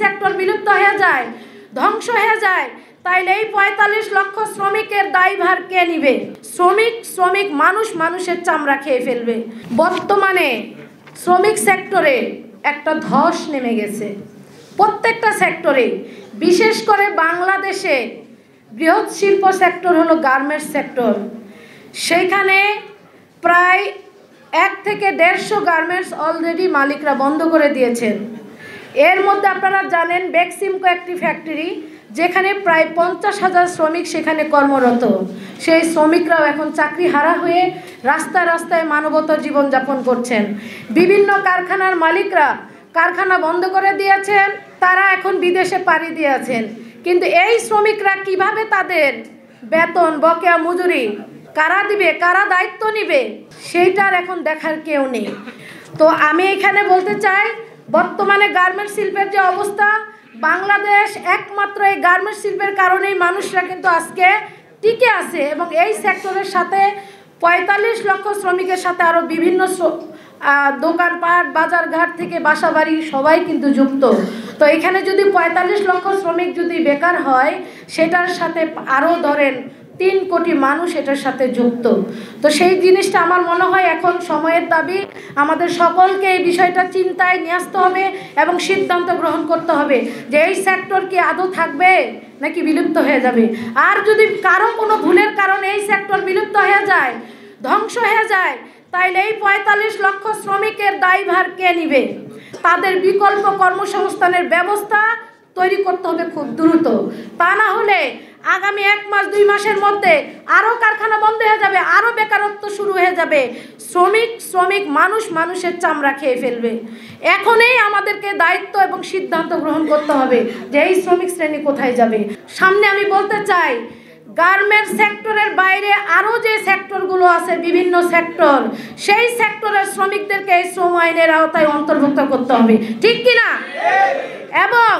Sector বিলুপ্ত হয়ে যায়, ধ্বংস হয়ে যায়, তাইলে এই ৪৫ লক্ষ শ্রমিকের দায়ভার কে নিবে? শ্রমিক মানুষের চামড়া খেয়ে ফেলবে। বর্তমানে শ্রমিক সেক্টরে একটা ধস নেমে গেছে, প্রত্যেকটা সেক্টরে। বিশেষ করে বাংলাদেশে বৃহৎ শিল্প সেক্টর হলো গার্মেন্টস সেক্টর। সেইখানে প্রায় ১ থেকে ১৫০ গার্মেন্টস অলরেডি মালিকরা বন্ধ করে দিয়েছেন। এর মধ্যে আপনারা জানেন বেক্সিমকো একটি ফ্যাক্টরি, যেখানে প্রায় ৫০,০০০ শ্রমিক সেখানে কর্মরত। সেই শ্রমিকরাও এখন চাকরি হারা হয়ে রাস্তায় মানবতার জীবনযাপন করছেন। বিভিন্ন কারখানার মালিকরা কারখানা বন্ধ করে দিয়েছেন, তারা এখন বিদেশে পাড়ি দিয়েছেন। কিন্তু এই শ্রমিকরা কিভাবে তাদের বেতন, বকেয়া মজুরি কারা দিবে, কারা দায়িত্ব নিবে, সেইটার এখন দেখার কেউ নেই। তো আমি এখানে বলতে চাই, বর্তমানে গার্মেন্টস শিল্পের যে অবস্থা, বাংলাদেশ একমাত্র এই গার্মেন্টস শিল্পের কারণেই মানুষরা কিন্তু আজকে টিকে আছে। এবং এই সেক্টরের সাথে ৪৫ লক্ষ শ্রমিকের সাথে আরও বিভিন্ন দোকানপাট, বাজারঘাট থেকে বাসাবাড়ি সবাই কিন্তু যুক্ত। তো এখানে যদি ৪৫ লক্ষ শ্রমিক যদি বেকার হয়, সেটার সাথে আরও ধরেন ৩ কোটি মানুষ এটার সাথে যুক্ত। তো সেই জিনিসটা আমার মনে হয় এখন সময়ের দাবি, আমাদের সকলকে এই বিষয়টা চিন্তায় নিয়ে আসতে হবে এবং সিদ্ধান্ত গ্রহণ করতে হবে যে এই সেক্টর কি আদৌ থাকবে নাকি বিলুপ্ত হয়ে যাবে। আর যদি কারো কোনো ভুলের কারণে এই সেক্টর বিলুপ্ত হয়ে যায়, ধ্বংস হয়ে যায়, তাইলে এই ৪৫ লক্ষ শ্রমিকের দায়ভার কে নিবে? তাদের বিকল্প কর্মসংস্থানের ব্যবস্থা তৈরি করতে হবে খুব দ্রুত। তা না হলে আগামী ১ মাস ২ মাসের মধ্যে আরও কারখানা বন্ধ হয়ে যাবে, আরও বেকারত্ব শুরু হয়ে যাবে। শ্রমিক মানুষের চামড়া খেয়ে ফেলবে। এখনই আমাদেরকে দায়িত্ব এবং সিদ্ধান্ত গ্রহণ করতে হবে যে এই শ্রমিক শ্রেণী কোথায় যাবে। সামনে আমি বলতে চাই, গার্মেন্টস সেক্টরের বাইরে আরও যে সেক্টরগুলো আছে, বিভিন্ন সেক্টর, সেই সেক্টরের শ্রমিকদেরকে এই শ্রম আইনের আওতায় অন্তর্ভুক্ত করতে হবে, ঠিক কিনা? এবং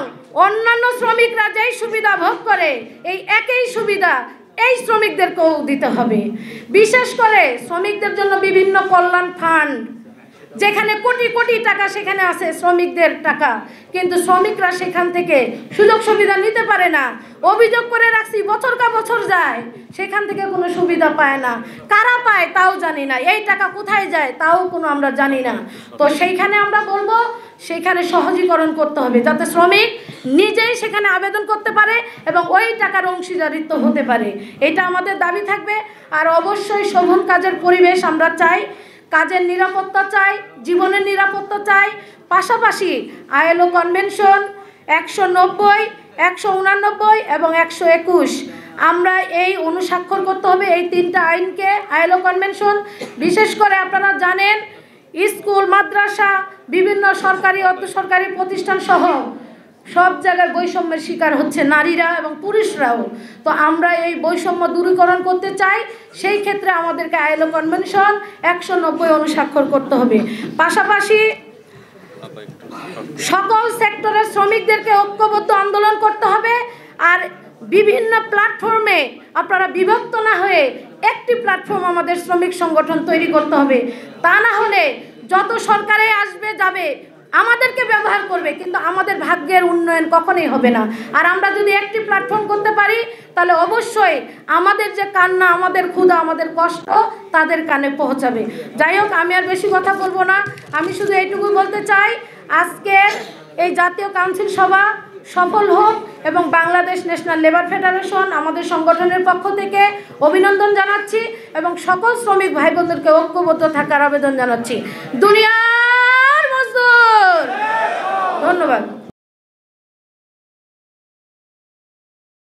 অন্যান্য শ্রমিকরা যেই সুবিধা ভোগ করে, এই একই সুবিধা এই শ্রমিকদেরকেও দিতে হবে। বিশেষ করে শ্রমিকদের জন্য বিভিন্ন কল্যাণ ফান্ড, যেখানে কোটি কোটি টাকা সেখানে আছে শ্রমিকদের টাকা, কিন্তু শ্রমিকরা সেখান থেকে সুযোগ সুবিধা নিতে পারে না। অভিযোগ করে রাখছি, বছর কা বছর যায়, সেখান থেকে কোনো সুবিধা পায় না। কারা পায় তাও জানি না, এই টাকা কোথায় যায় তাও কোনো আমরা জানি না। তো সেইখানে আমরা বলবো, সেখানে সহজীকরণ করতে হবে যাতে শ্রমিক নিজেই সেখানে আবেদন করতে পারে এবং ওই টাকার অংশীদারিত্ব হতে পারে। এটা আমাদের দাবি থাকবে। আর অবশ্যই শোভন কাজের পরিবেশ আমরা চাই, কাজের নিরাপত্তা চাই, জীবনের নিরাপত্তা চাই। পাশাপাশি ILO কনভেনশন ১৯০, ১৮৯ এবং ১২১ আমরা এই অনুস্বাক্ষর করতে হবে, এই ৩টা আইনকে। ILO কনভেনশন, বিশেষ করে আপনারা জানেন স্কুল, মাদ্রাসা, বিভিন্ন সরকারি অর্ধসরকারি প্রতিষ্ঠান সহ সব জায়গায় বৈষম্যের শিকার হচ্ছে নারীরা এবং পুরুষরাও। তো আমরা এই বৈষম্য দূরীকরণ করতে চাই, সেই ক্ষেত্রে আমাদেরকে ILO কনভেনশন ১৯০ অনুস্বাক্ষর করতে হবে। পাশাপাশি সকল সেক্টরের শ্রমিকদেরকে ঐক্যবদ্ধ আন্দোলন করতে হবে। আর বিভিন্ন প্ল্যাটফর্মে আপনারা বিভক্ত না হয়ে একটি প্ল্যাটফর্ম আমাদের শ্রমিক সংগঠন তৈরি করতে হবে। তা না হলে যত সরকারে আসবে যাবে, আমাদেরকে ব্যবহার করবে, কিন্তু আমাদের ভাগ্যের উন্নয়ন কখনোই হবে না। আর আমরা যদি একটি প্ল্যাটফর্ম করতে পারি, তাহলে অবশ্যই আমাদের যে কান্না, আমাদের ক্ষুধা, আমাদের কষ্ট তাদের কানে পৌঁছাবে। যাই হোক, আমি আর বেশি কথা বলবো না। আমি শুধু এইটুকু বলতে চাই, আজকের এই জাতীয় কাউন্সিল সভা সফল হোক এবং বাংলাদেশ ন্যাশনাল লেবার ফেডারেশন আমাদের সংগঠনের পক্ষ থেকে অভিনন্দন জানাচ্ছি এবং সকল শ্রমিক ভাই বোনদেরকে ঐক্যবদ্ধ থাকার আবেদন জানাচ্ছি। দুনিয়ার মজদুর, ধন্যবাদ।